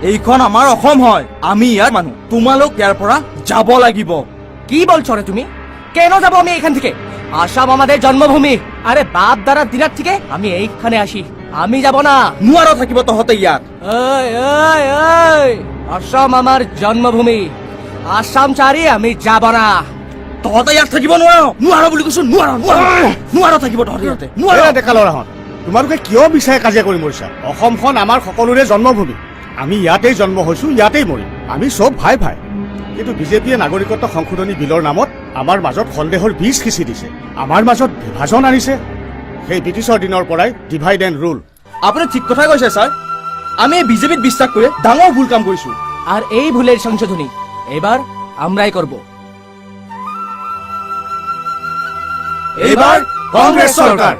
এইখন আমাৰ অসম হয়, আমি ইয়াৰ মানুহ। তোমালোক ইয়াৰ পৰা যাব লাগিব। কি বলছো রে তুমি? কেন যাবো আমি এখান থেকে? আসাম আমাদের জন্মভূমি। আরে বাপ দাদার দিনার থেকে আমি এইখানে আসি, আমি যাব না। নোৱাৰো থাকিব তহঁতে ইয়াত। এই এই এই, আসাম আমার জন্মভূমি, আসাম চারি আমি যাব না। তহঁতে ইয়াত থাকিব নোৱাৰ। নোৱাৰ বুলি কৈছো, নোৱাৰ থাকিব তহঁতে ইয়াতে। নোৱাৰ। ডেকা ল'ৰাহঁত, তোমালোকে কিয় বিচাৰে কাজিয়া কৰি মৰিছা? অসমখন আমাৰ সকলোৰে জন্মভূমি। আমি ইয়াতেই জন্ম হৈছো, ইয়াতেই মৰিম। আমি চব ভাই ভাই। কিন্তু বিজেপিয়ে নাগৰিকত্ব সংশোধনী বিলৰ নামত আমাৰ মাজত সন্দেহৰ বীজ সিঁচি দিছে, আমাৰ মাজত বিভাজন আনিছে। সেই ব্ৰিটিছৰ দিনৰ পৰাই ডিভাইড এণ্ড ৰুল। আপুনি ঠিক কথাই কৈছে ছাৰ। আমি বিজেপিত বিশ্বাস কৰি ডাঙৰ ভুল কাম কৰিছো। আর এই ভুলের সংশোধনী এবার আমরাই করব। এইবাৰ কংগ্ৰেছ চৰকাৰ।